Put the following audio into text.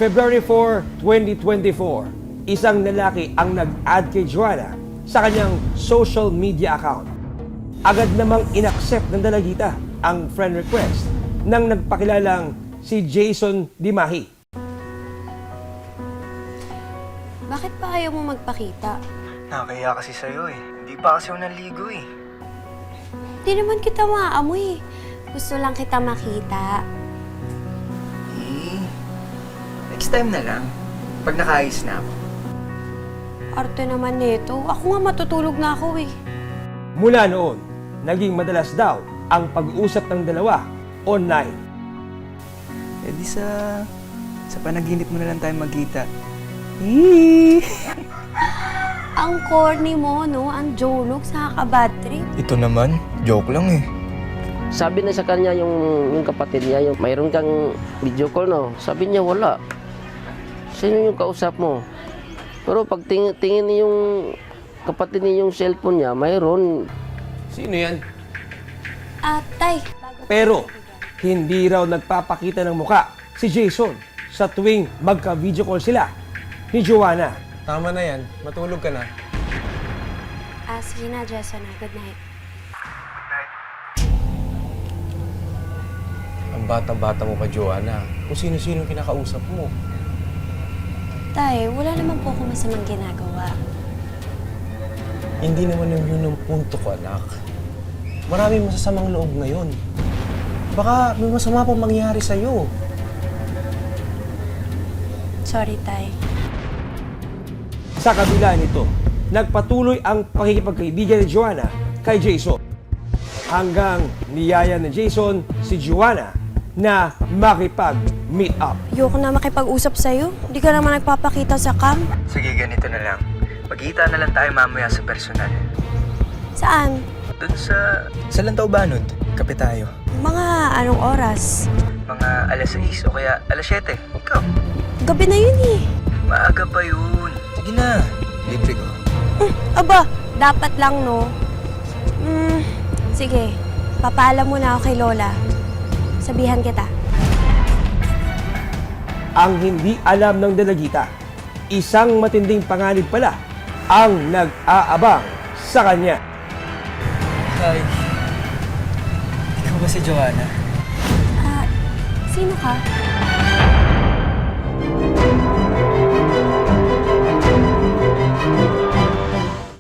February 4, 2024, isang lalaki ang nag-add kay Joanna sa kanyang social media account. Agad namang inaccept ng dalagita ang friend request nang nagpakilalang si Jason Dimahi. Bakit pa ayaw mo magpakita? Nakakaya kasi sa'yo eh. Hindi pa kasi ako naligo eh. Di naman kita maaamoy. Gusto lang kita makita. Eh, next time na lang. Pag nakaayos na ako. Arte naman nito. Ako nga matutulog na ako eh. Mula noon, naging madalas daw ang pag-uusap ng dalawa online. Eh di sa panaginip mo na lang tayo magkita. Eee! Ang corny mo, no? Ang jonog sa kabad trip. Ito naman, joke lang eh. Sabi na sa kanya yung kapatid niya, yung mayroon kang video call, no? Sabi niya, wala. Sino yung kausap mo? Pero pag tingin yung kapatid niya yung cellphone niya, mayroon. Sino yan? Tay. Pero hindi raw nagpapakita ng muka si Jason sa tuwing magka-video call sila ni Joanna. Tama na yan. Matulog ka na. Sige na, Jason. Good night. Ang bata-bata mo pa, Joanna. Kung sino-sino kinakausap mo. Tay, wala naman po ako masamang ginagawa. Hindi naman yun ang punto ko, anak. Maraming masasamang loob ngayon. Baka may masama pang mangyari sa'yo. Sorry, Tay. Sa kabila nito, nagpatuloy ang pakikipagkaibigan ni Joanna kay Jason. Hanggang niyaya ni Jason si Joanna na makipag-meet up. Ayoko na makipag-usap sa'yo. Hindi ka naman nagpapakita sa cam. Sige, ganito na lang. Magkita na lang tayo mamaya sa personal. Saan? Doon sa Lantaw Banod. Kape tayo. Mga anong oras? Mga alas 6 o kaya alas 7. Ikaw, Gabi na yun eh. maaga pa yun. Sige na, libre ko. Aba, dapat lang no. Sige, papaalam muna ako kay Lola. Sabihan kita. Ang hindi alam ng dalagita, isang matinding panganib pala ang nag-aabang sa kanya. Hi. Ikaw ba si Joanna? Sino ka?